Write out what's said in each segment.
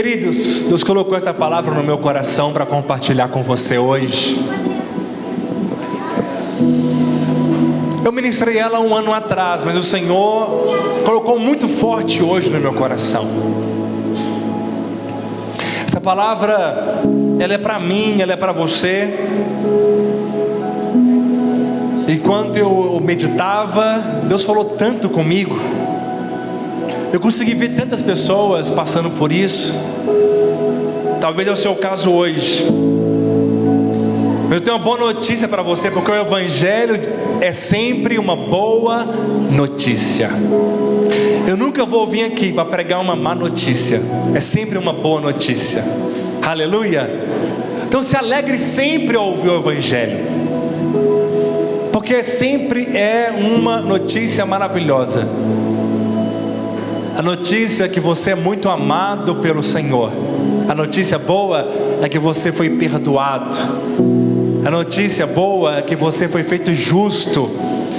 Queridos, Deus colocou essa palavra no meu coração para compartilhar com você hoje. Eu ministrei ela 1 ano atrás, mas o Senhor colocou muito forte hoje no meu coração. Essa palavra, ela é para mim, ela é para você. Enquanto eu meditava, Deus falou tanto comigo. Eu consegui ver tantas pessoas passando por isso. Talvez é o seu caso hoje. Mas eu tenho uma boa notícia para você, porque o Evangelho é sempre uma boa notícia. Eu nunca vou vir aqui para pregar uma má notícia. É sempre uma boa notícia. Aleluia. Então se alegre sempre ao ouvir o Evangelho, porque sempre é uma notícia maravilhosa. A notícia é que você é muito amado pelo Senhor. A notícia boa é que você foi perdoado. A notícia boa é que você foi feito justo.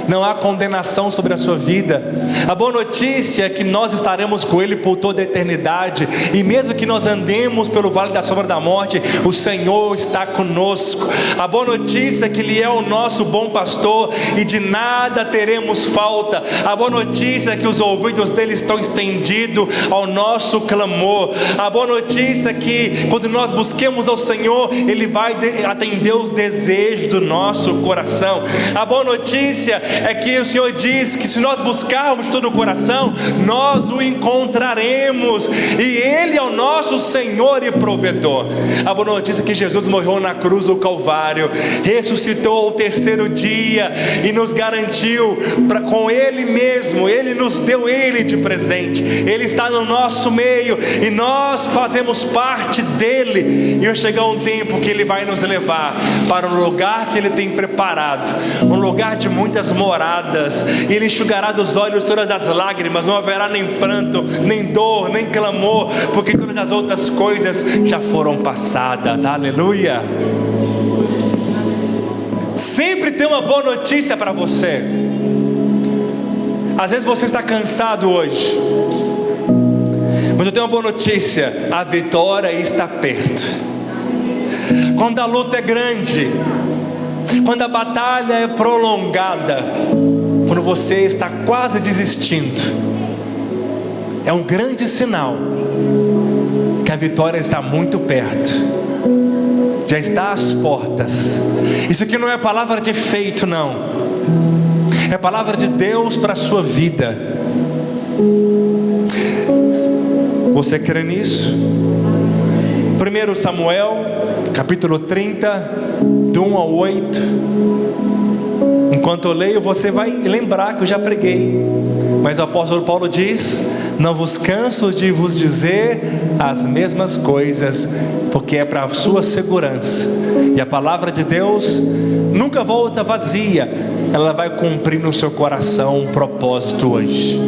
Não há condenação sobre a sua vida. A boa notícia é que nós estaremos com Ele por toda a eternidade. E mesmo que nós andemos pelo vale da sombra da morte, o Senhor está conosco. A boa notícia é que Ele é o nosso bom pastor e de nada teremos falta. A boa notícia é que os ouvidos dele estão estendidos ao nosso clamor. A boa notícia é que quando nós busquemos ao Senhor, Ele vai atender os desejos do nosso coração. A boa notícia é que o Senhor diz que se nós buscarmos de todo o coração, nós o encontraremos, e Ele é o nosso Senhor e provedor. A boa notícia é que Jesus morreu na cruz do Calvário, ressuscitou ao terceiro dia e nos garantiu com Ele mesmo. Ele nos deu Ele de presente. Ele está no nosso meio e nós fazemos parte dele. E vai chegar um tempo que Ele vai nos levar para um lugar que Ele tem preparado, um lugar de muitas moradas, e Ele enxugará dos olhos todas as lágrimas. Não haverá nem pranto, nem dor, nem clamor, porque todas as outras coisas já foram passadas. Aleluia. Sempre tem uma boa notícia para você. Às vezes você está cansado hoje, mas eu tenho uma boa notícia: a vitória está perto. Quando a luta é grande, quando a batalha é prolongada, quando você está quase desistindo, é um grande sinal que a vitória está muito perto, já está às portas. Isso aqui não é palavra de efeito, não, é palavra de Deus para a sua vida. Você crê nisso? 1 Samuel capítulo 30, do 1 ao 8. Enquanto eu leio, você vai lembrar que eu já preguei, mas o apóstolo Paulo diz: não vos canso de vos dizer as mesmas coisas, porque é para a sua segurança. E a palavra de Deus nunca volta vazia, ela vai cumprir no seu coração um propósito hoje.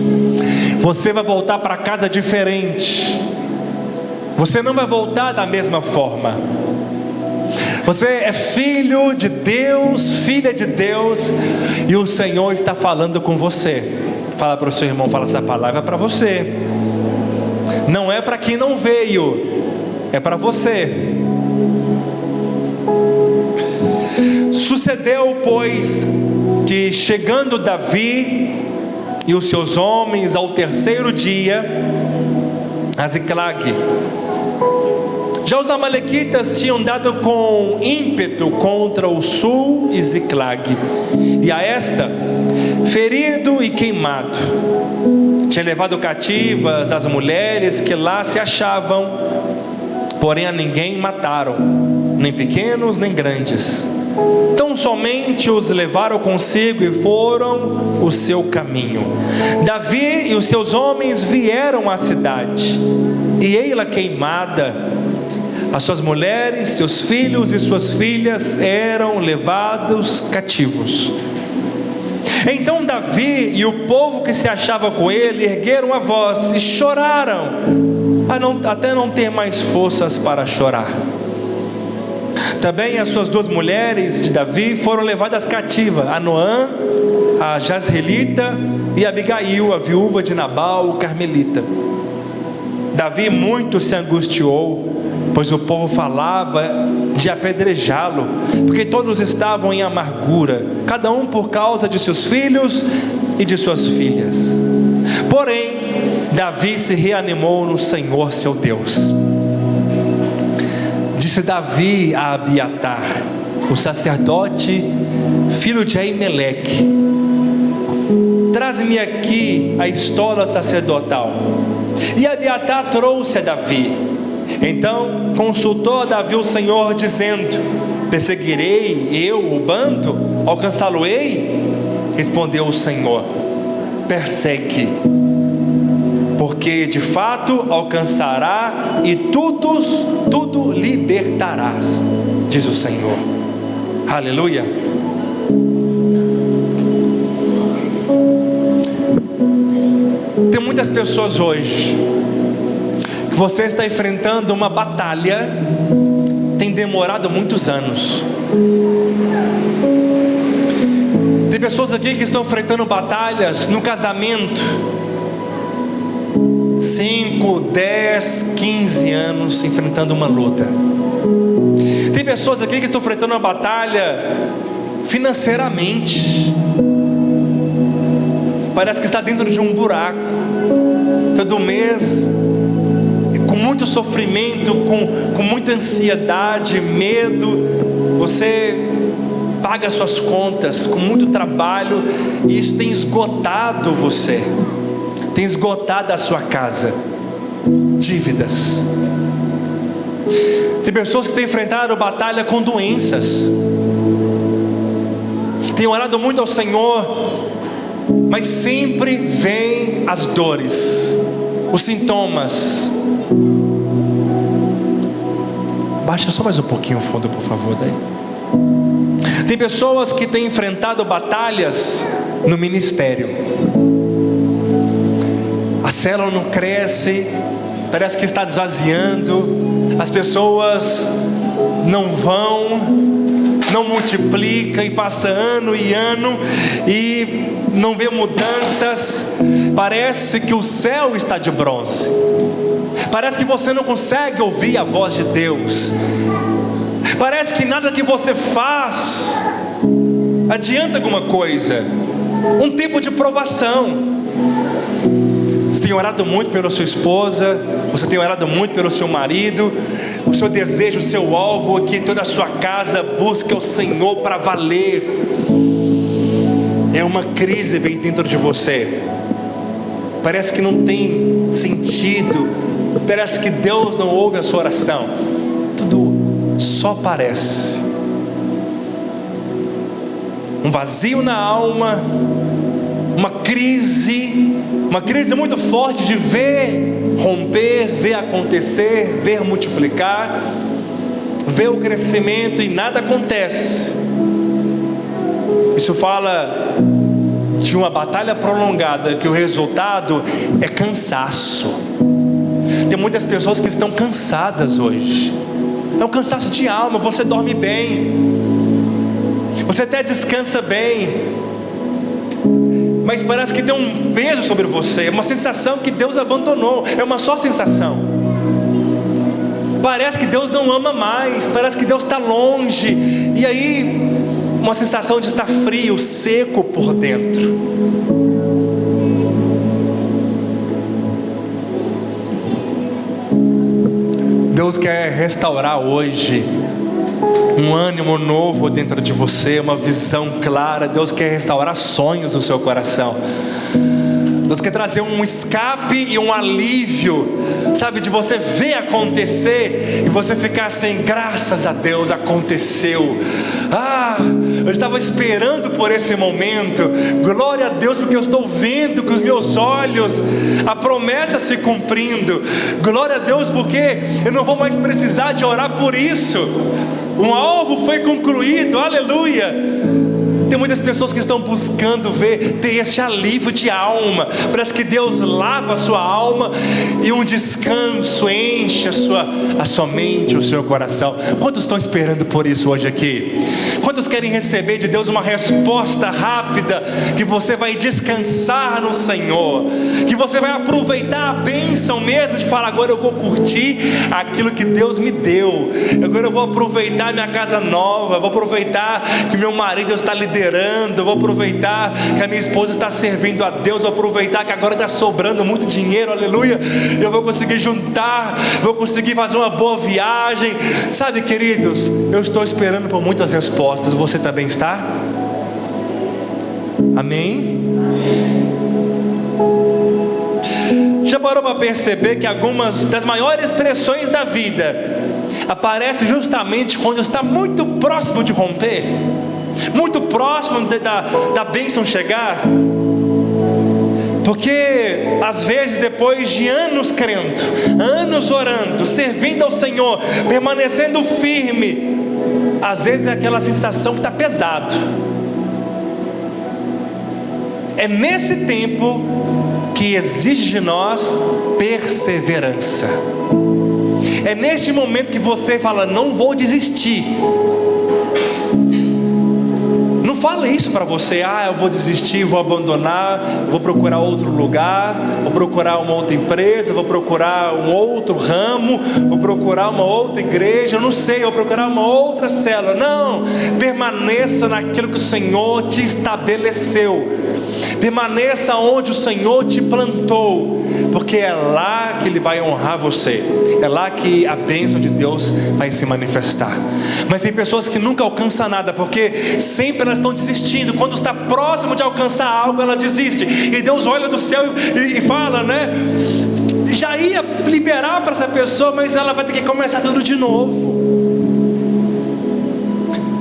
Você vai voltar para casa diferente. Você não vai voltar da mesma forma. Você é filho de Deus, filha de Deus, e o Senhor está falando com você. Fala para o seu irmão, fala: essa palavra é para você. Não é para quem não veio, é para você. Sucedeu, pois, que chegando Davi e os seus homens ao terceiro dia a Ziclag, já os amalequitas tinham dado com ímpeto contra o sul e Ziclag, e a esta, ferido e queimado, tinha levado cativas as mulheres que lá se achavam, porém a ninguém mataram, nem pequenos nem grandes. Então somente os levaram consigo e foram o seu caminho. Davi e os seus homens vieram à cidade, e ei-la queimada. As suas mulheres, seus filhos e suas filhas eram levados cativos. Então Davi e o povo que se achava com ele ergueram a voz e choraram, até não ter mais forças para chorar. Também as suas duas mulheres de Davi foram levadas cativas, Anoã, a Jazreelita, e Abigail, a viúva de Nabal, o Carmelita. Davi muito se angustiou, pois o povo falava de apedrejá-lo, porque todos estavam em amargura, cada um por causa de seus filhos e de suas filhas. Porém, Davi se reanimou no Senhor seu Deus. Disse Davi a Abiatar, o sacerdote, filho de Aimeleque: traze-me aqui a estola sacerdotal. E Abiatar trouxe a Davi. Então consultou a Davi o Senhor, dizendo: perseguirei eu o bando? Alcançá-lo-ei? Respondeu o Senhor: persegue, porque de fato alcançará e tudo libertarás, diz o Senhor. Aleluia. Tem muitas pessoas hoje que você está enfrentando uma batalha, tem demorado muitos anos. Tem pessoas aqui que estão enfrentando batalhas no casamento, 5, 10, 15 anos enfrentando uma luta. Tem pessoas aqui que estão enfrentando uma batalha financeiramente. Parece que está dentro de um buraco, todo mês, com muito sofrimento, com muita ansiedade, medo. Você paga suas contas com muito trabalho, e isso tem esgotado você, tem esgotado a sua casa. Dívidas. Tem pessoas que têm enfrentado batalha com doenças, tem orado muito ao Senhor, mas sempre vem as dores, os sintomas. Baixa só mais um pouquinho o fundo, por favor, daí. Tem pessoas que têm enfrentado batalhas no ministério. A célula não cresce, parece que está esvaziando. As pessoas não vão, não multiplica, e passa ano e ano e não vê mudanças. Parece que o céu está de bronze. Parece que você não consegue ouvir a voz de Deus. Parece que nada que você faz adianta alguma coisa. Um tempo de provação. Você tem orado muito pela sua esposa, você tem orado muito pelo seu marido. O seu desejo, o seu alvo é que toda a sua casa busque o Senhor para valer. É uma crise bem dentro de você. Parece que não tem sentido. Parece que Deus não ouve a sua oração. Tudo só parece. Um vazio na alma, uma crise muito forte de ver romper, ver acontecer, ver multiplicar, ver o crescimento e nada acontece. Isso fala de uma batalha prolongada, que o resultado é cansaço. Tem muitas pessoas que estão cansadas hoje. É um cansaço de alma. Você dorme bem, você até descansa bem, mas parece que tem um peso sobre você, uma sensação que Deus abandonou. É uma só sensação. Parece que Deus não ama mais, parece que Deus está longe. E aí, uma sensação de estar frio, seco por dentro. Deus quer restaurar hoje um ânimo novo dentro de você, uma visão clara. Deus quer restaurar sonhos no seu coração. Deus quer trazer um escape e um alívio, sabe, de você ver acontecer e você ficar assim: graças a Deus aconteceu. Eu estava esperando por esse momento. Glória a Deus, porque eu estou vendo com os meus olhos a promessa se cumprindo. Glória a Deus, porque eu não vou mais precisar de orar por isso. Um alvo foi concluído, aleluia. Tem muitas pessoas que estão buscando ter esse alívio de alma. Parece que Deus lava a sua alma e um descanso enche a sua mente, o seu coração. Quantos estão esperando por isso hoje aqui? Quantos querem receber de Deus uma resposta rápida, que você vai descansar no Senhor, que você vai aproveitar a bênção mesmo de falar: agora eu vou curtir aquilo que Deus me deu, agora eu vou aproveitar minha casa nova, eu vou aproveitar que meu marido está liderando, eu vou aproveitar que a minha esposa está servindo a Deus, eu vou aproveitar que agora está sobrando muito dinheiro, aleluia, eu vou conseguir juntar, vou conseguir fazer uma boa viagem. Sabe, queridos, eu estou esperando por muitas respostas. Você também está? Amém? Já parou para perceber que algumas das maiores pressões da vida aparecem justamente quando está muito próximo de romper, muito próximo da bênção chegar? Porque às vezes, depois de anos crendo, anos orando, servindo ao Senhor, permanecendo firme, às vezes é aquela sensação que está pesado. É nesse tempo que exige de nós perseverança. É neste momento que você fala: não vou desistir. Não fala isso para você: eu vou desistir, vou abandonar, vou procurar outro lugar, vou procurar uma outra empresa, vou procurar um outro ramo, vou procurar uma outra igreja, eu não sei, vou procurar uma outra célula. Não, permaneça naquilo que o Senhor te estabeleceu, permaneça onde o Senhor te plantou, porque é lá que Ele vai honrar você, é lá que a bênção de Deus vai se manifestar. Mas tem pessoas que nunca alcançam nada, porque sempre elas estão desistindo. Quando está próximo de alcançar algo, ela desiste, e Deus olha do céu e fala, né? Já ia liberar para essa pessoa, mas ela vai ter que começar tudo de novo.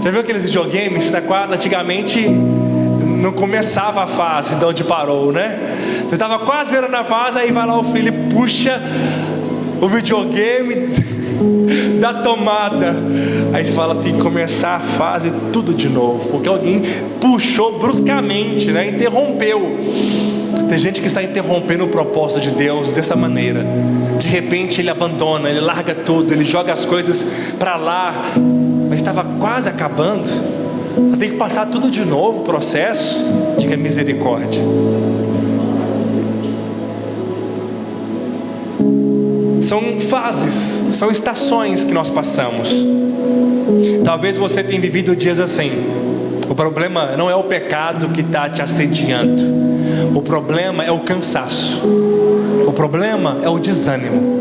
Já viu aqueles videogames, né? Quase antigamente não começava a fase de onde parou, né? Você estava quase zerando a fase, aí vai lá o filho e puxa o videogame da tomada, aí você fala: tem que começar a fase tudo de novo, porque alguém puxou bruscamente, né? Interrompeu. Tem gente que está interrompendo o propósito de Deus dessa maneira. De repente ele abandona, ele larga tudo, ele joga as coisas para lá, mas estava quase acabando. Tem que passar tudo de novo o processo. Diga misericórdia. São fases, são estações que nós passamos. Talvez você tenha vivido dias assim. O problema não é o pecado que está te assediando, o problema é o cansaço, o problema é o desânimo.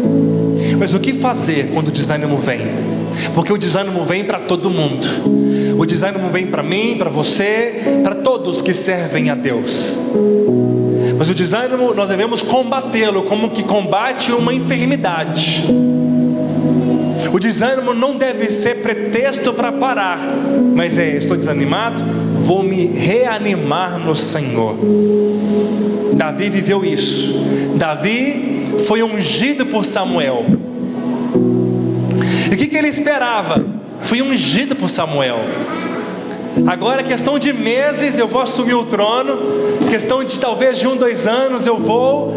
Mas o que fazer quando o desânimo vem? Porque o desânimo vem para todo mundo. O desânimo vem para mim, para você, para todos que servem a Deus. Mas o desânimo nós devemos combatê-lo como que combate uma enfermidade. O desânimo não deve ser pretexto para parar, mas estou desanimado, vou me reanimar no Senhor. Davi viveu isso. Davi foi ungido por Samuel. E o que ele esperava? Fui ungido por Samuel. Agora, questão de meses, eu vou assumir o trono. Questão de talvez de 1, 2 anos, eu vou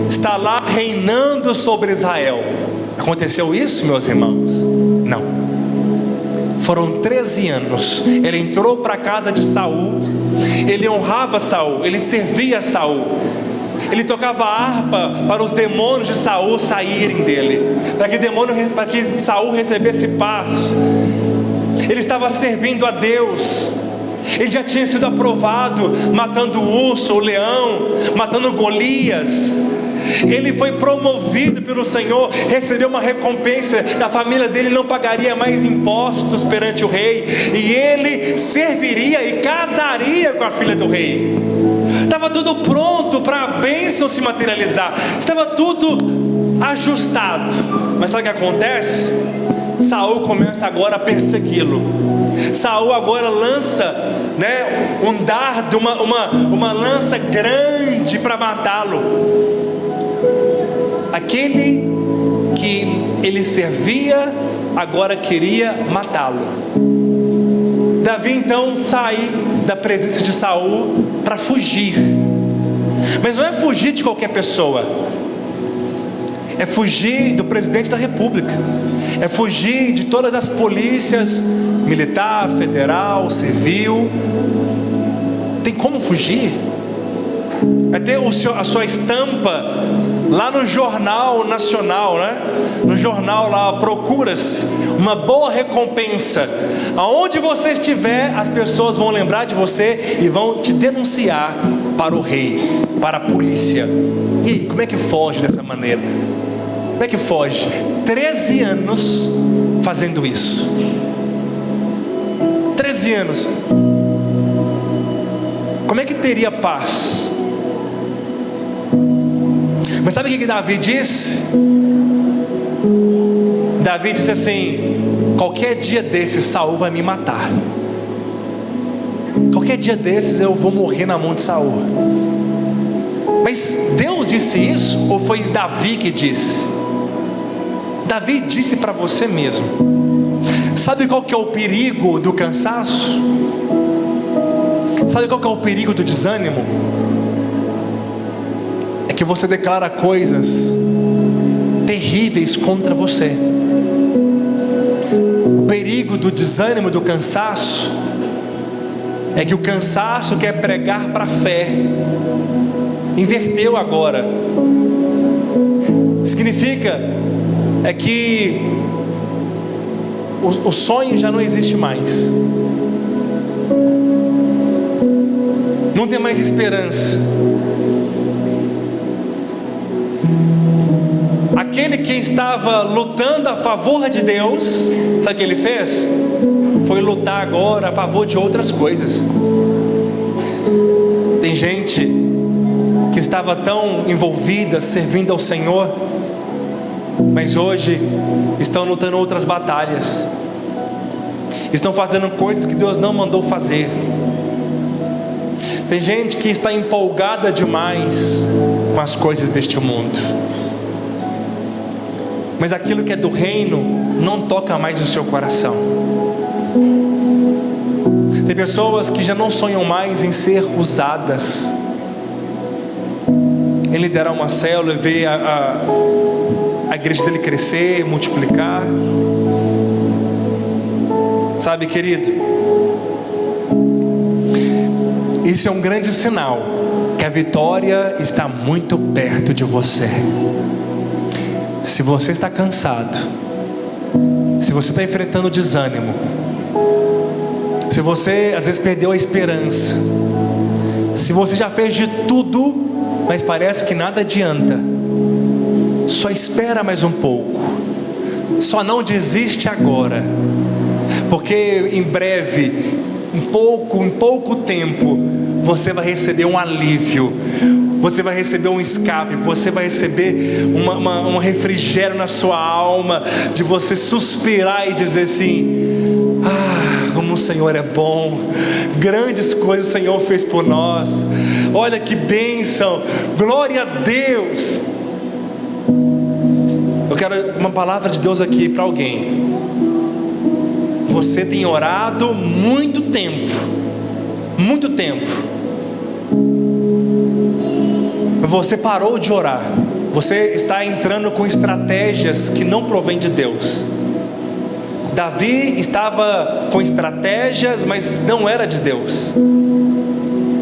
estar lá reinando sobre Israel. Aconteceu isso, meus irmãos? Não. Foram 13 anos. Ele entrou para a casa de Saul. Ele honrava Saul, ele servia Saul. Ele tocava harpa para os demônios de Saul saírem dele, para que Saul recebesse paz. Ele estava servindo a Deus. Ele já tinha sido aprovado, matando o urso, o leão, matando Golias. Ele foi promovido pelo Senhor, recebeu uma recompensa. A família dele não pagaria mais impostos perante o rei, e ele serviria e casaria com a filha do rei. Estava tudo pronto para a bênção se materializar, estava tudo ajustado. Mas sabe o que acontece? Saul começa agora a persegui-lo. Saul agora lança, né, um dardo, uma lança grande para matá-lo. Aquele que ele servia agora queria matá-lo. Davi então sai da presença de Saul para fugir. Mas não é fugir de qualquer pessoa, é fugir do presidente da república, é fugir de todas as polícias, militar, federal, civil. Tem como fugir? É ter a sua estampa lá no jornal nacional, né? No jornal lá, procuras uma boa recompensa. Aonde você estiver, as pessoas vão lembrar de você e vão te denunciar para o rei, para a polícia. E aí, como é que foge dessa maneira? Como é que foge? 13 anos fazendo isso. 13 anos. Como é que teria paz? Mas sabe o que Davi disse? Davi disse assim: qualquer dia desses Saul vai me matar. Qualquer dia desses eu vou morrer na mão de Saul. Mas Deus disse isso? Ou foi Davi que disse? Davi disse para você mesmo. Sabe qual que é o perigo do cansaço? Sabe qual que é o perigo do desânimo? É que você declara coisas terríveis contra você. O perigo do desânimo, do cansaço, é que o cansaço quer pregar para a fé. Inverteu agora. Significa é que o sonho já não existe mais. Não tem mais esperança. Aquele que estava lutando a favor de Deus, sabe o que ele fez? Foi lutar agora a favor de outras coisas. Tem gente que estava tão envolvida, servindo ao Senhor, mas hoje estão lutando outras batalhas. Estão fazendo coisas que Deus não mandou fazer. Tem gente que está empolgada demais com as coisas deste mundo, mas aquilo que é do reino não toca mais no seu coração. Tem pessoas que já não sonham mais em ser usadas, em liderar uma célula e ver a igreja dele crescer, multiplicar. Sabe, querido, isso é um grande sinal que a vitória está muito perto de você. Se você está cansado, se você está enfrentando desânimo, se você às vezes perdeu a esperança, se você já fez de tudo, mas parece que nada adianta, só espera mais um pouco, só não desiste agora, porque em breve, em pouco tempo, você vai receber um alívio, você vai receber um escape, você vai receber um refrigério na sua alma, de você suspirar e dizer assim: ah, como o Senhor é bom, grandes coisas o Senhor fez por nós, olha que bênção, glória a Deus. Eu quero uma palavra de Deus aqui para alguém. Você tem orado muito tempo, você parou de orar, você está entrando com estratégias que não provêm de Deus. Davi estava com estratégias, mas não era de Deus.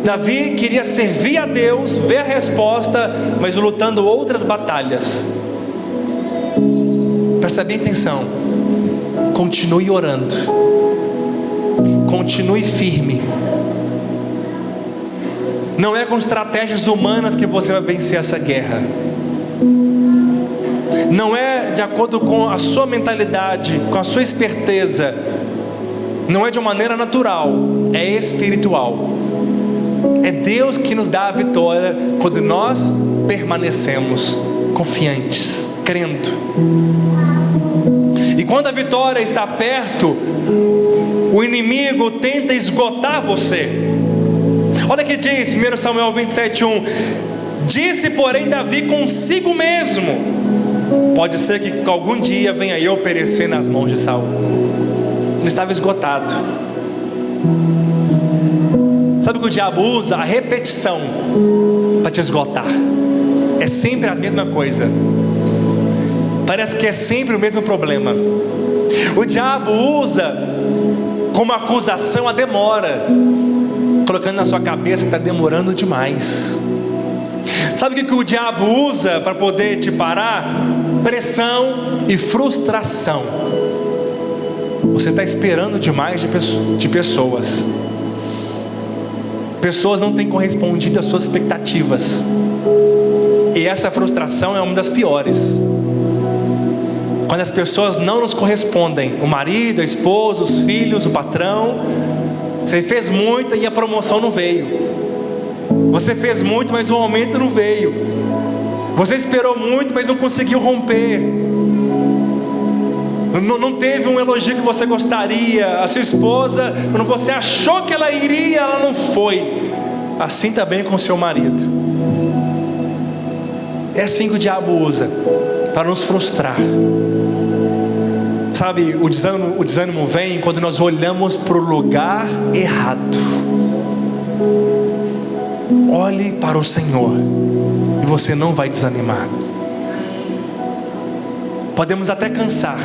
Davi queria servir a Deus, ver a resposta, mas lutando outras batalhas. Presta bem atenção, continue orando, continue firme. Não é com estratégias humanas que você vai vencer essa guerra. Não é de acordo com a sua mentalidade, com a sua esperteza. Não é de uma maneira natural, é espiritual. É Deus que nos dá a vitória quando nós permanecemos confiantes, crendo. E quando a vitória está perto, o inimigo tenta esgotar você. Olha o que diz 1 Samuel 27:1. Disse porém Davi consigo mesmo: pode ser que algum dia venha eu perecer nas mãos de Saul. Ele estava esgotado. Sabe que o diabo usa? A repetição para te esgotar. É sempre a mesma coisa. Parece que é sempre o mesmo problema. O diabo usa como acusação a demora, colocando na sua cabeça que está demorando demais. Sabe o que o diabo usa para poder te parar? Pressão e frustração. Você está esperando demais de pessoas. Pessoas não têm correspondido às suas expectativas. E essa frustração é uma das piores. Quando as pessoas não nos correspondem, o marido, a esposa, os filhos, o patrão. Você fez muito e a promoção não veio. Você fez muito, mas o aumento não veio. Você esperou muito, mas não conseguiu romper. Não teve um elogio que você gostaria. A sua esposa, quando você achou que ela iria, ela não foi. Assim também com o seu marido. É assim que o diabo usa para nos frustrar. Sabe, o desânimo vem quando nós olhamos para o lugar errado. Olhe para o Senhor e você não vai desanimar. Podemos até cansar,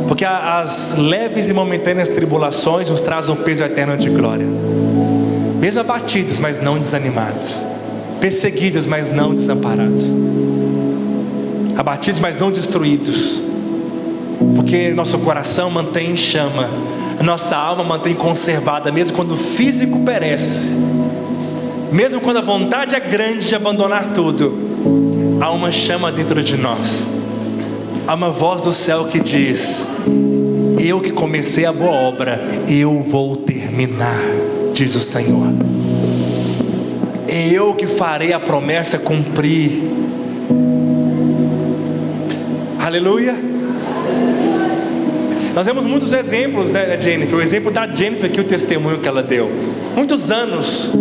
porque as leves e momentâneas tribulações nos trazem um peso eterno de glória. Mesmo abatidos, mas não desanimados. Perseguidos, mas não desamparados. Abatidos, mas não destruídos. Porque nosso coração mantém em chama, a nossa alma mantém conservada, mesmo quando o físico perece, mesmo quando a vontade é grande de abandonar tudo, há uma chama dentro de nós, há uma voz do céu que diz: eu que comecei a boa obra, eu vou terminar, diz o Senhor. É eu que farei a promessa cumprir. Aleluia. Nós vemos muitos exemplos, né, Jennifer? O exemplo da Jennifer aqui, o testemunho que ela deu. Muitos anos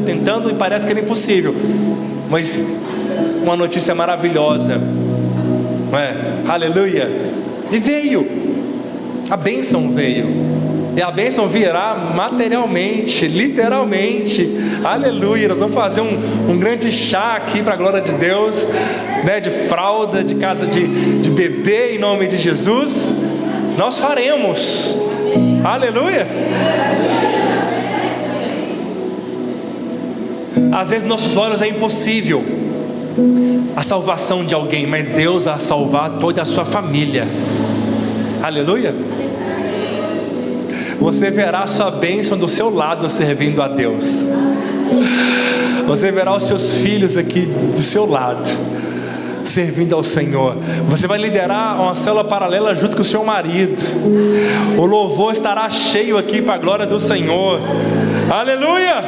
tentando e parece que era impossível. Mas uma notícia maravilhosa, não é? Aleluia. E veio. A bênção veio. E a bênção virá materialmente, literalmente. Aleluia. Nós vamos fazer um grande chá aqui para a glória de Deus, né? De fralda, de casa de bebê, em nome de Jesus. Nós faremos. Aleluia. Às vezes nossos olhos é impossível a salvação de alguém, mas Deus vai salvar toda a sua família. Aleluia. Você verá a sua bênção do seu lado servindo a Deus. Você verá os seus filhos aqui do seu lado servindo ao Senhor. Você vai liderar uma célula paralela junto com o seu marido. O louvor estará cheio aqui para a glória do Senhor. Aleluia.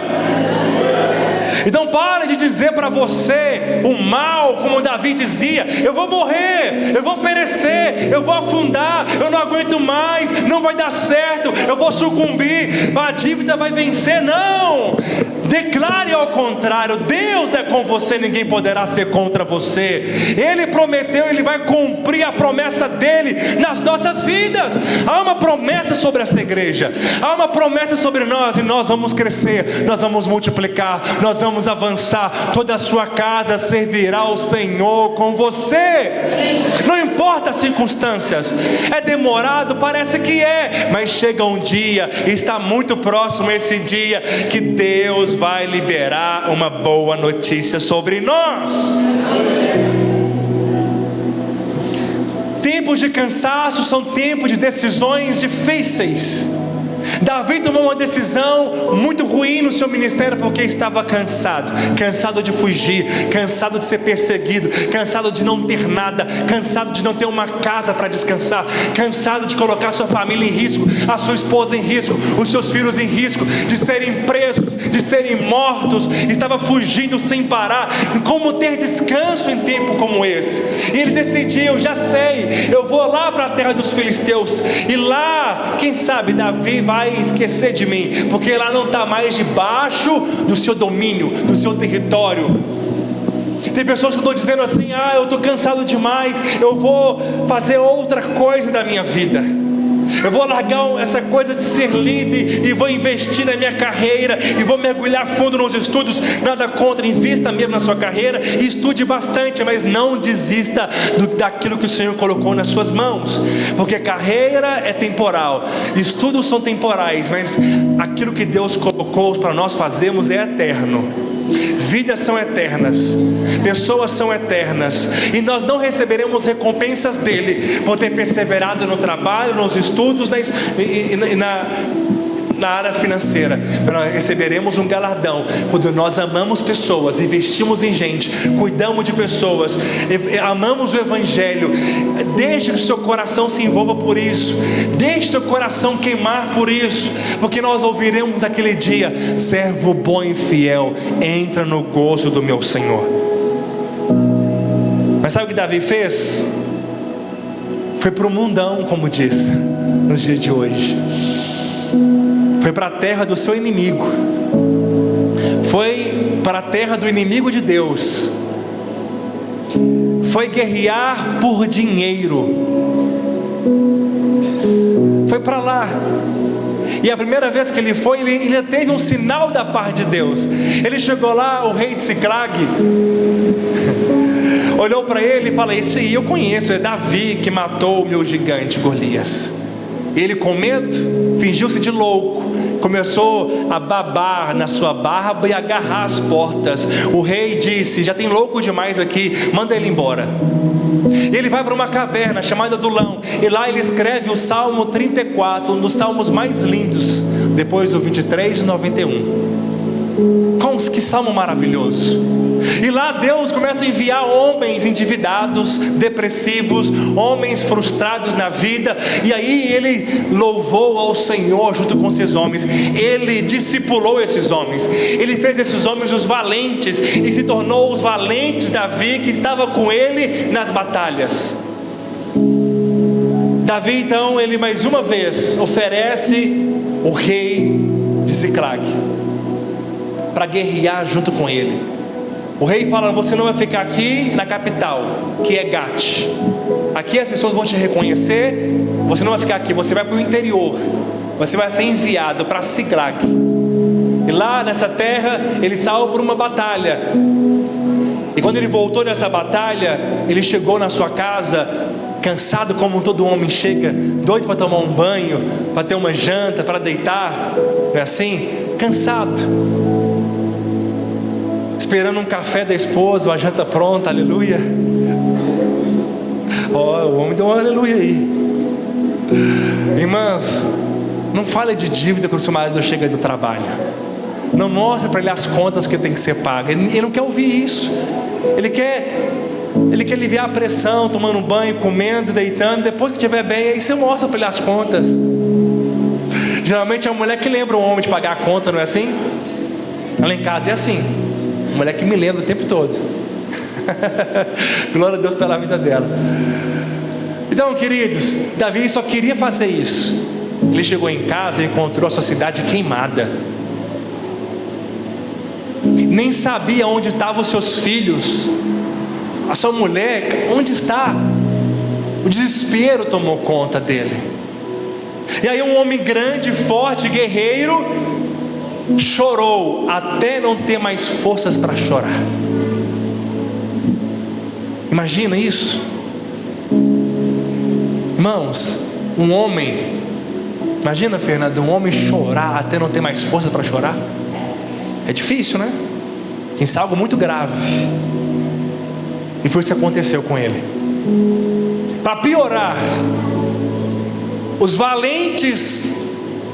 Então pare de dizer para você o mal, como Davi dizia: eu vou morrer, eu vou perecer, eu vou afundar, eu não aguento mais, não vai dar certo, eu vou sucumbir, a dívida vai vencer. Não, declare ao contrário: Deus é com você, ninguém poderá ser contra você. Ele prometeu, Ele vai cumprir a promessa dEle nas nossas vidas. Há uma promessa sobre esta igreja, há uma promessa sobre nós, e nós vamos crescer, nós vamos multiplicar, nós vamos avançar. Toda a sua casa servirá ao Senhor com você. Não importa as circunstâncias, é demorado, parece que é, mas chega um dia, e está muito próximo esse dia, que Deus vai liberar uma boa notícia sobre nós. Tempos de cansaço são tempos de decisões difíceis. Davi tomou uma decisão muito ruim no seu ministério, porque estava cansado de fugir, cansado de ser perseguido, cansado de não ter nada, cansado de não ter uma casa para descansar, cansado de colocar sua família em risco, a sua esposa em risco, os seus filhos em risco, de serem presos, de serem mortos. Estava fugindo sem parar. Como ter descanso em tempo como esse? E ele decidiu: já sei, eu vou lá para a terra dos filisteus, e lá, quem sabe, Davi vai esquecer de mim, porque lá não está mais debaixo do seu domínio, do seu território. Tem pessoas que estão dizendo assim: eu estou cansado demais, eu vou fazer outra coisa da minha vida. Eu vou largar essa coisa de ser líder e vou investir na minha carreira e vou mergulhar fundo nos estudos. Nada contra, invista mesmo na sua carreira e estude bastante, mas não desista daquilo que o Senhor colocou nas suas mãos, porque carreira é temporal, estudos são temporais, mas aquilo que Deus colocou para nós fazermos é eterno. Vidas são eternas, pessoas são eternas, e nós não receberemos recompensas dele por ter perseverado no trabalho, nos estudos, na área financeira. Nós receberemos um galardão quando nós amamos pessoas, investimos em gente, cuidamos de pessoas, amamos o Evangelho. Deixe que o seu coração se envolva por isso, deixe seu coração queimar por isso, porque nós ouviremos aquele dia: servo bom e fiel, entra no gozo do meu Senhor. Mas sabe o que Davi fez? Foi para o mundão, como diz nos dias de hoje. Foi para a terra do seu inimigo, foi para a terra do inimigo de Deus, foi guerrear por dinheiro, foi para lá. E a primeira vez que ele foi, ele teve um sinal da parte de Deus. Ele chegou lá, o rei de Siclag olhou para ele e falou: esse aí eu conheço, é Davi que matou o meu gigante Golias. Ele, com medo, fingiu-se de louco, começou a babar na sua barba e agarrar as portas. O rei disse: já tem louco demais aqui, manda ele embora. Ele vai para uma caverna chamada Adulão, e lá ele escreve o Salmo 34, um dos salmos mais lindos, depois do 23 e 91. Que salmo maravilhoso! E lá Deus começa a enviar homens endividados, depressivos, homens frustrados na vida. E aí ele louvou ao Senhor junto com esses homens. Ele discipulou esses homens, ele fez esses homens os valentes, e se tornou os valentes Davi, que estava com ele nas batalhas. Davi então, ele mais uma vez oferece o rei de Siclag para guerrear junto com ele. O rei fala: você não vai ficar aqui na capital, que é Gat. Aqui as pessoas vão te reconhecer. Você não vai ficar aqui, você vai para o interior. Você vai ser enviado para Siclag. E lá nessa terra ele saiu por uma batalha. E quando ele voltou nessa batalha, ele chegou na sua casa cansado, como todo homem chega, doido para tomar um banho, para ter uma janta, para deitar. Não é assim? Cansado, esperando um café da esposa, uma janta pronta, aleluia. O homem deu um aleluia aí. Irmãs, não fale de dívida quando seu marido chega do trabalho. Não mostre para ele as contas que tem que ser paga. Ele não quer ouvir isso. Ele quer aliviar a pressão, tomando um banho, comendo, deitando. Depois que estiver bem, aí você mostra para ele as contas. Geralmente é a mulher que lembra o homem de pagar a conta, não é assim? Lá em casa é assim. A mulher que me lembra o tempo todo. Glória a Deus pela vida dela. Então, queridos, Davi só queria fazer isso. Ele chegou em casa e encontrou a sua cidade queimada. Nem sabia onde estavam os seus filhos, a sua mulher, onde está? O desespero tomou conta dele. E aí um homem grande, forte, guerreiro, chorou até não ter mais forças para chorar. Imagina isso, irmãos. Um homem, imagina, Fernando, um homem chorar até não ter mais força para chorar. É difícil, né? Tem algo muito grave. E foi isso que aconteceu com ele. Para piorar, os valentes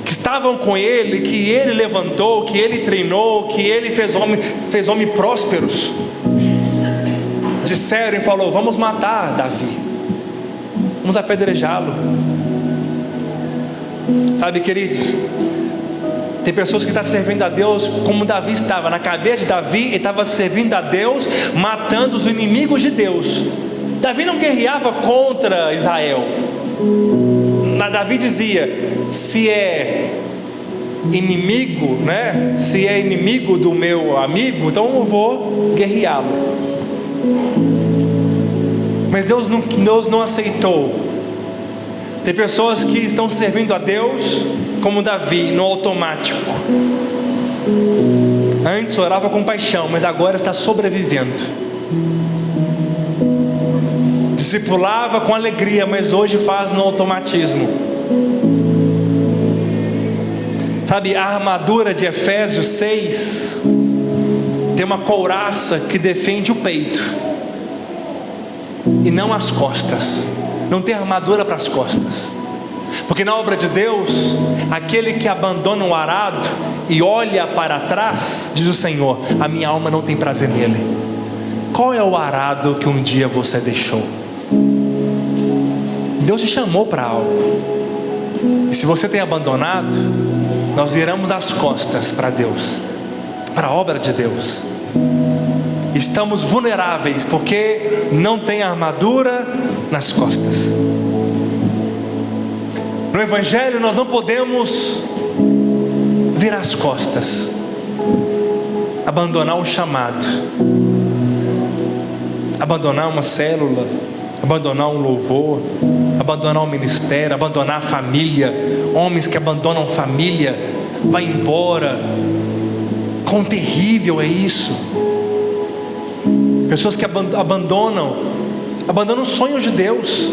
que estavam com ele, que ele levantou, que ele treinou, que ele fez homem prósperos, disseram e falou: vamos matar Davi, vamos apedrejá-lo. Sabe, queridos, tem pessoas que estão servindo a Deus como Davi estava. Na cabeça de Davi, ele estava servindo a Deus, matando os inimigos de Deus. Davi não guerreava contra Israel. Davi dizia: se é inimigo, né? Se é inimigo do meu amigo, então eu vou guerreá-lo. Mas Deus não aceitou, Tem pessoas que estão servindo a Deus como Davi, no automático. Antes orava com paixão, mas agora está sobrevivendo. Discipulava com alegria, mas hoje faz no automatismo. Sabe, a armadura de Efésios 6 tem uma couraça que defende o peito e não as costas. Não tem armadura para as costas, porque na obra de Deus, aquele que abandona o arado e olha para trás, diz o Senhor, a minha alma não tem prazer nele. Qual é o arado que um dia você deixou? Deus te chamou para algo, e se você tem abandonado, nós viramos as costas para Deus, para a obra de Deus. Estamos vulneráveis porque não tem armadura nas costas. No Evangelho nós não podemos virar as costas, abandonar um chamado, abandonar uma célula, abandonar um louvor, abandonar um ministério, abandonar a família. Homens que abandonam família, vai embora. Quão terrível é isso. Pessoas que abandonam os sonhos de Deus.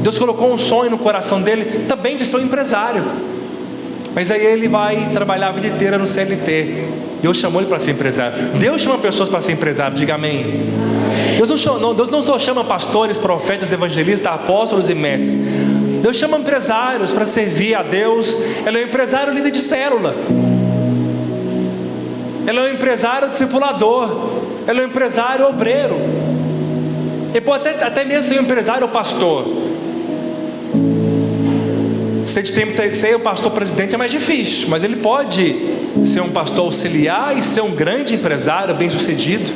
Deus colocou um sonho no coração dele também de ser um empresário, mas aí ele vai trabalhar a vida inteira no CLT. Deus chamou ele para ser empresário. Deus chama pessoas para ser empresário, diga amém. Deus não só chama pastores, profetas, evangelistas, apóstolos e mestres. Deus chama empresários para servir a Deus. Ele é um empresário líder de célula, ele é um empresário discipulador, ele é um empresário obreiro. Ele pode até mesmo ser um empresário ou pastor. Ser um pastor presidente é mais difícil, mas ele pode ser um pastor auxiliar e ser um grande empresário bem sucedido.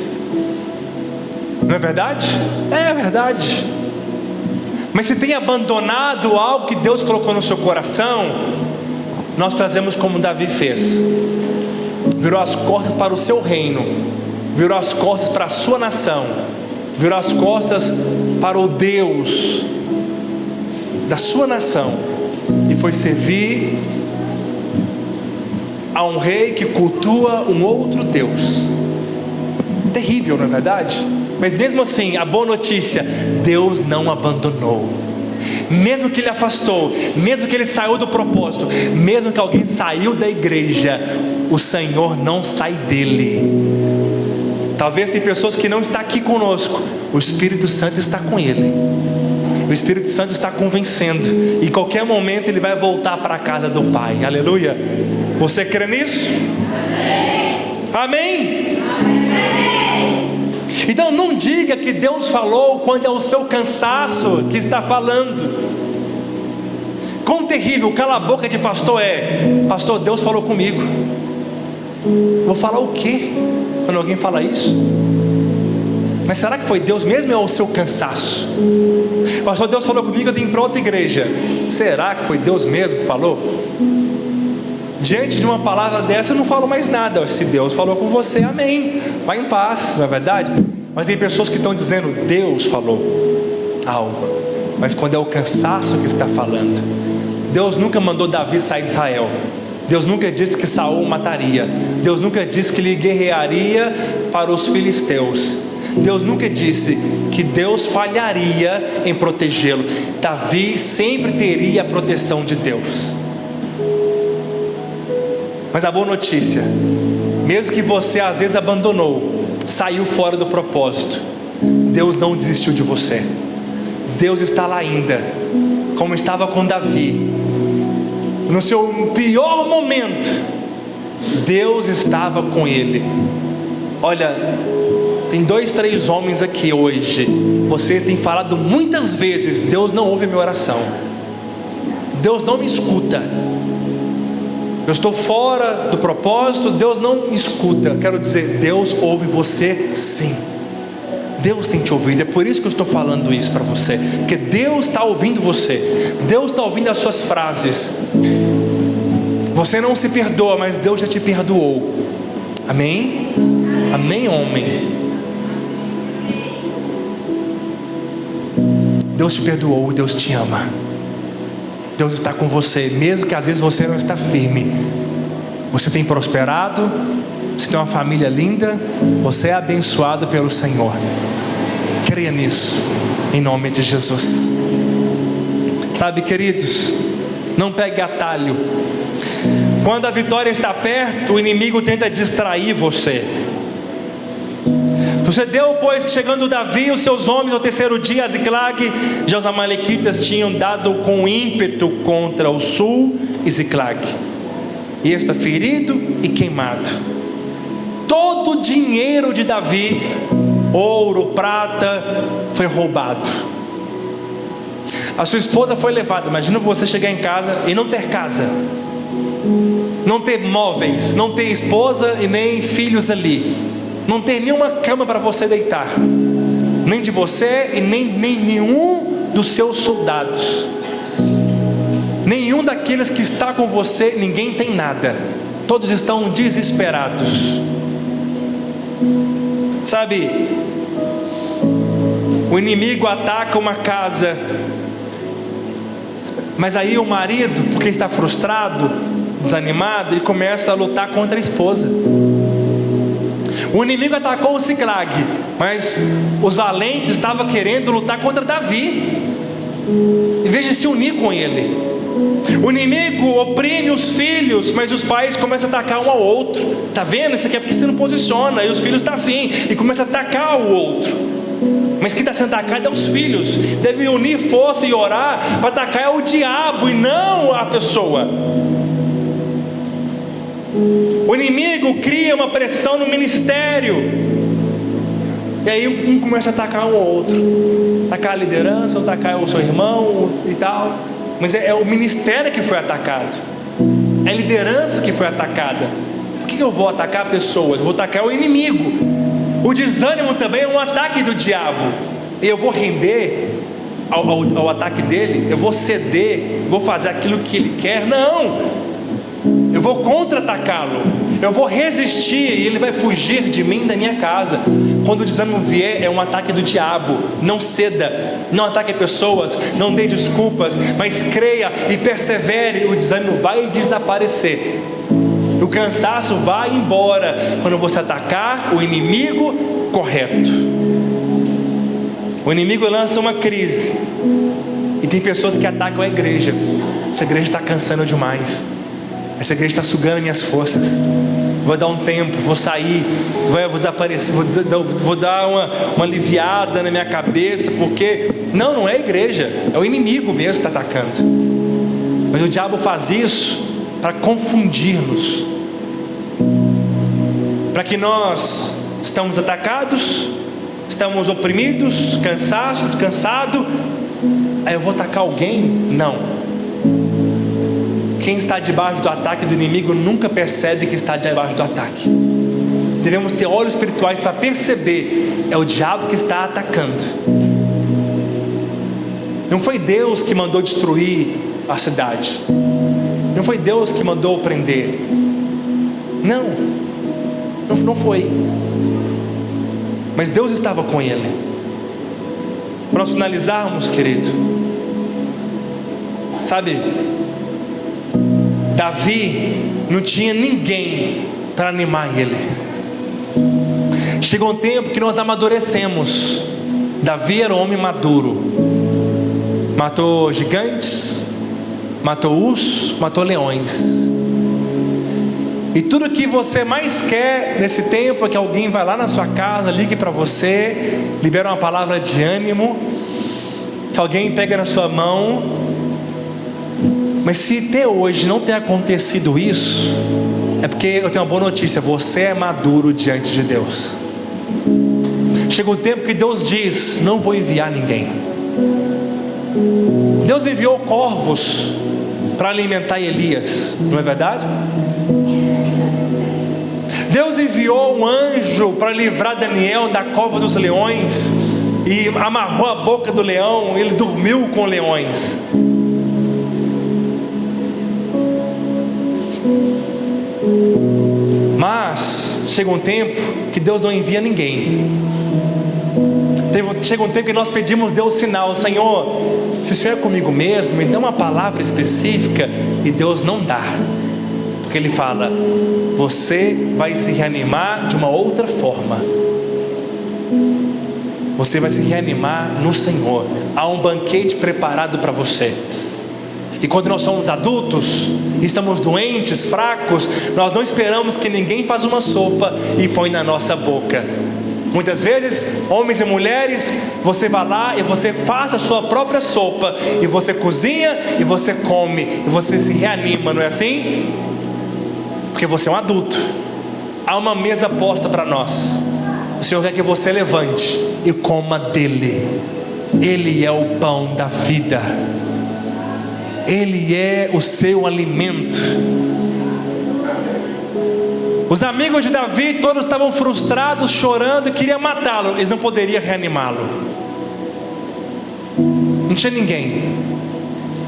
Não é verdade? É verdade. Mas se tem abandonado algo que Deus colocou no seu coração, nós fazemos como Davi fez. Virou as costas para o seu reino, virou as costas para a sua nação, virou as costas para o Deus da sua nação, e foi servir a um rei que cultua um outro Deus. Terrível, não é verdade? Mas mesmo assim, a boa notícia: Deus não abandonou. Mesmo que ele afastou, mesmo que ele saiu do propósito, mesmo que alguém saiu da igreja, o Senhor não sai dele. Talvez tem pessoas que não estão aqui conosco, o Espírito Santo está com ele. O Espírito Santo está convencendo, e em qualquer momento ele vai voltar para a casa do Pai. Aleluia. Você crê nisso? Amém? Então não diga que Deus falou quando é o seu cansaço que está falando. Quão terrível, cala a boca de pastor é: pastor, Deus falou comigo. Vou falar o quê quando alguém fala isso? Mas será que foi Deus mesmo ou é o seu cansaço? Pastor, Deus falou comigo, eu tenho que ir para outra igreja. Será que foi Deus mesmo que falou? Diante de uma palavra dessa eu não falo mais nada. Se Deus falou com você, amém, vai em paz, não é verdade? Mas tem pessoas que estão dizendo: Deus falou algo, mas quando é o cansaço que está falando. Deus nunca mandou Davi sair de Israel. Deus nunca disse que Saul mataria. Deus nunca disse que ele guerrearia para os filisteus. Deus nunca disse que Deus falharia em protegê-lo. Davi sempre teria a proteção de Deus. Mas a boa notícia: mesmo que você às vezes abandonou, saiu fora do propósito, Deus não desistiu de você. Deus está lá ainda, como estava com Davi. No seu pior momento, Deus estava com ele. Olha, tem 2, 3 homens aqui hoje. Vocês têm falado muitas vezes: Deus não ouve a minha oração, Deus não me escuta, eu estou fora do propósito, Deus não me escuta. Quero dizer, Deus ouve você sim. Deus tem te ouvido. É por isso que eu estou falando isso para você, porque Deus está ouvindo você. Deus está ouvindo as suas frases. Você não se perdoa, mas Deus já te perdoou. Amém? Amém, homem? Deus te perdoou, Deus te ama. Deus está com você, mesmo que às vezes você não está firme. Você tem prosperado, você tem uma família linda, você é abençoado pelo Senhor. Creia nisso, em nome de Jesus. Sabe, queridos, não pegue atalho. Quando a vitória está perto, o inimigo tenta distrair você. Sucedeu, pois, que chegando Davi e os seus homens ao terceiro dia a Ziclag, já os amalequitas tinham dado com ímpeto contra o sul e Ziclag, e está ferido e queimado. Todo o dinheiro de Davi, ouro, prata, foi roubado. A sua esposa foi levada. Imagina você chegar em casa e não ter casa, não ter móveis, não ter esposa e nem filhos ali, não ter nenhuma cama para você deitar, nem de você e nem nenhum dos seus soldados, nenhum daqueles que está com você. Ninguém tem nada, todos estão desesperados. Sabe, o inimigo ataca uma casa, mas aí o marido, porque está frustrado, desanimado, ele começa a lutar contra a esposa. O inimigo atacou o Ziclag, mas os valentes estavam querendo lutar contra Davi, em vez de se unir com ele. O inimigo oprime os filhos, mas os pais começam a atacar um ao outro. Está vendo? Isso aqui é porque você não posiciona. E os filhos estão assim, e começam a atacar o outro. Mas quem está sendo atacado é os filhos. Deve unir força e orar para atacar o diabo e não a pessoa. O inimigo cria uma pressão no ministério, e aí um começa a atacar um ao outro, atacar a liderança, atacar o seu irmão e tal. Mas é o ministério que foi atacado, é a liderança que foi atacada. Por que eu vou atacar pessoas? Eu vou atacar o inimigo. O desânimo também é um ataque do diabo, e eu vou render ao ataque dele, eu vou ceder, vou fazer aquilo que ele quer? Não, eu vou contra-atacá-lo, eu vou resistir e ele vai fugir de mim, da minha casa. Quando o desânimo vier, é um ataque do diabo. Não ceda, não ataque pessoas, não dê desculpas, mas creia e persevere. O desânimo vai desaparecer, o cansaço vai embora quando você atacar o inimigo correto. O inimigo lança uma crise, e tem pessoas que atacam a igreja. Essa igreja está cansando demais, essa igreja está sugando minhas forças. Vou dar um tempo, vou sair, vou desaparecer, vou dar uma aliviada na minha cabeça, porque não é a igreja, é o inimigo mesmo que está atacando. Mas o diabo faz isso para confundir-nos, para que nós estamos atacados, estamos oprimidos, cansado. Aí eu vou atacar alguém? Não. Quem está debaixo do ataque do inimigo nunca percebe que está debaixo do ataque. Devemos ter olhos espirituais para perceber, é o diabo que está atacando. Não foi Deus que mandou destruir a cidade, não foi Deus que mandou prender, não foi, mas Deus estava com ele. Para nós finalizarmos, querido, sabe, Davi não tinha ninguém para animar ele. Chegou um tempo que nós amadurecemos. Davi era um homem maduro, matou gigantes, matou ursos, matou leões. E tudo que você mais quer nesse tempo é que alguém vá lá na sua casa, ligue para você, libera uma palavra de ânimo, que alguém pega na sua mão. Mas se até hoje não tem acontecido isso, é porque eu tenho uma boa notícia: você é maduro diante de Deus. Chega um tempo que Deus diz: não vou enviar ninguém. Deus enviou corvos para alimentar Elias, não é verdade? Deus enviou um anjo para livrar Daniel da cova dos leões, e amarrou a boca do leão, ele dormiu com leões. Mas chega um tempo que Deus não envia ninguém. Chega um tempo que nós pedimos Deus sinal: Senhor, se o Senhor é comigo mesmo, me dá uma palavra específica. E Deus não dá, porque Ele fala: você vai se reanimar de uma outra forma. Você vai se reanimar no Senhor. Há um banquete preparado para você. E quando nós somos adultos, estamos doentes, fracos, nós não esperamos que ninguém faça uma sopa e põe na nossa boca. Muitas vezes, homens e mulheres, você vai lá e você faz a sua própria sopa, e você cozinha, e você come, e você se reanima, não é assim? Porque você é um adulto. Há uma mesa posta para nós. O Senhor quer que você levante e coma dele. Ele é o pão da vida. Ele é o seu alimento. Os amigos de Davi todos estavam frustrados, chorando e queriam matá-lo. Eles não poderiam reanimá-lo. Não tinha ninguém.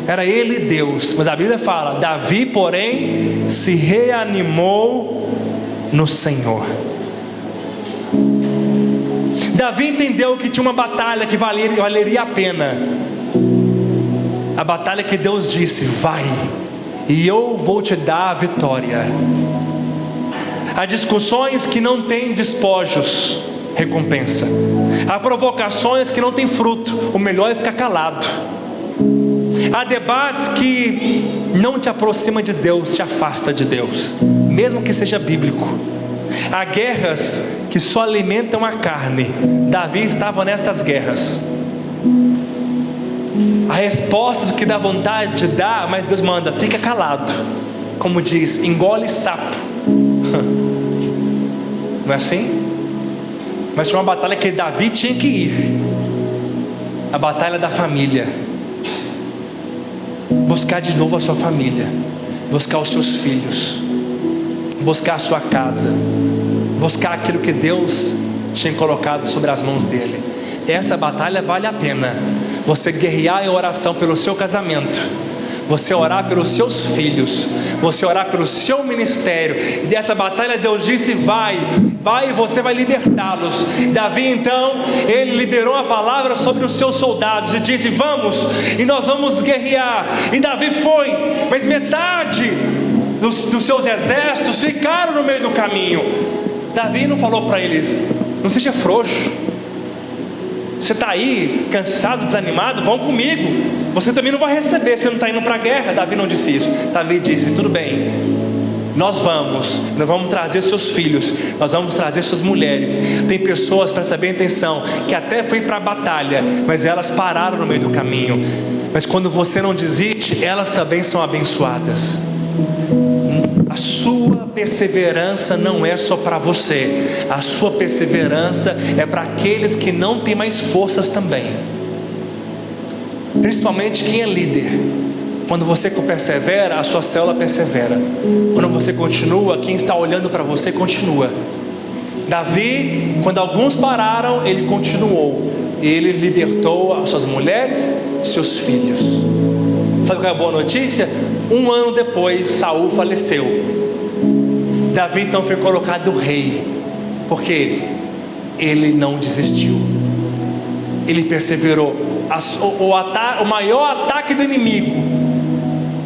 Era ele e Deus. Mas a Bíblia fala: Davi, porém, se reanimou no Senhor. Davi entendeu que tinha uma batalha que valeria a pena. A batalha que Deus disse: vai, e eu vou te dar a vitória. Há discussões que não têm despojos, recompensa. Há provocações que não têm fruto, o melhor é ficar calado. Há debates que não te aproxima de Deus, te afasta de Deus, mesmo que seja bíblico. Há guerras que só alimentam a carne. Davi estava nestas guerras. Há respostas que dá vontade de dar, mas Deus manda: fica calado. Como diz, engole sapo. Não é assim? Mas tinha uma batalha que Davi tinha que ir. A batalha da família. Buscar de novo a sua família, buscar os seus filhos, buscar a sua casa, buscar aquilo que Deus tinha colocado sobre as mãos dele. Essa batalha vale a pena. Você guerrear em oração pelo seu casamento, você orar pelos seus filhos, você orar pelo seu ministério. E dessa batalha Deus disse: vai, vai, e você vai libertá-los. Davi então, ele liberou a palavra sobre os seus soldados e disse: vamos, e nós vamos guerrear. E Davi foi, mas metade dos seus exércitos ficaram no meio do caminho. Davi não falou para eles: não seja frouxo, você está aí cansado, desanimado, vão comigo, você também não vai receber, você não está indo para a guerra. Davi não disse isso. Davi disse: tudo bem, nós vamos trazer seus filhos, nós vamos trazer suas mulheres. Tem pessoas, presta bem atenção, que até foi para a batalha, mas elas pararam no meio do caminho. Mas quando você não desiste, elas também são abençoadas. A sua perseverança não é só para você, a sua perseverança é para aqueles que não têm mais forças também. Principalmente quem é líder. Quando você persevera, a sua célula persevera. Quando você continua, quem está olhando para você continua. Davi, quando alguns pararam, ele continuou. Ele libertou as suas mulheres, seus filhos. Sabe qual é a boa notícia? 1 ano depois, Saul faleceu. Davi então foi colocado rei, porque ele não desistiu. Ele perseverou. O maior ataque do inimigo,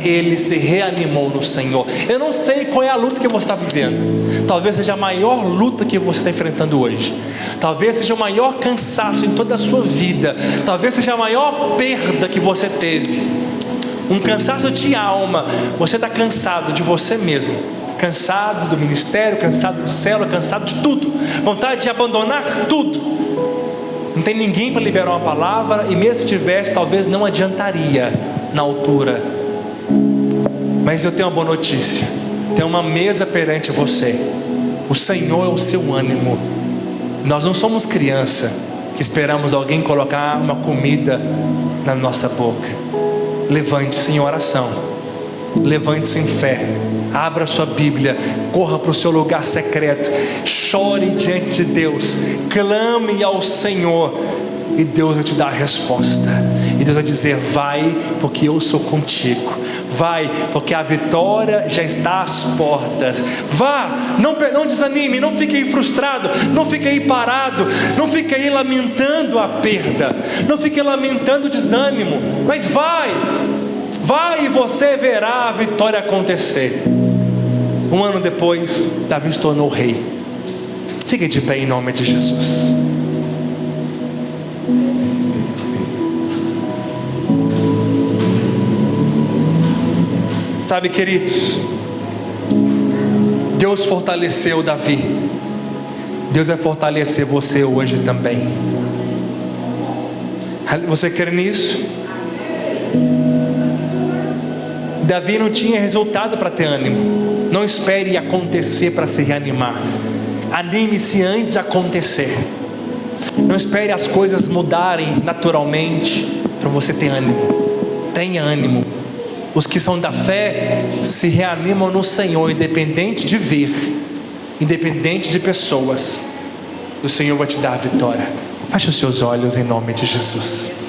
ele se reanimou no Senhor. Eu não sei qual é a luta que você está vivendo. Talvez seja a maior luta que você está enfrentando hoje. Talvez seja o maior cansaço em toda a sua vida. Talvez seja a maior perda que você teve. Um cansaço de alma. Você está cansado de você mesmo, cansado do ministério, cansado de célula, cansado de tudo, vontade de abandonar tudo. Não tem ninguém para liberar uma palavra, e mesmo se tivesse, talvez não adiantaria na altura. Mas eu tenho uma boa notícia: tem uma mesa perante você. O Senhor é o seu ânimo. Nós não somos criança que esperamos alguém colocar uma comida na nossa boca. Levante-se em oração, levante-se em fé, abra sua Bíblia, corra para o seu lugar secreto, chore diante de Deus, clame ao Senhor. e Deus vai te dar a resposta. E Deus vai dizer: vai, porque eu sou contigo. Vai, porque a vitória já está às portas. Vá, não desanime, não fique aí frustrado, não fique aí parado, não fique aí lamentando a perda, não fique lamentando o desânimo, mas vai e você verá a vitória acontecer. Um ano depois, Davi se tornou rei. Fique de pé em nome de Jesus. Sabe, queridos, Deus fortaleceu Davi. Deus vai fortalecer você hoje também. Você crê nisso? Davi não tinha resultado para ter ânimo. Não espere acontecer para se reanimar. Anime-se antes de acontecer. Não espere as coisas mudarem naturalmente para você ter ânimo. Tenha ânimo. Os que são da fé se reanimam no Senhor, independente de ver, independente de pessoas. O Senhor vai te dar a vitória. Feche os seus olhos em nome de Jesus.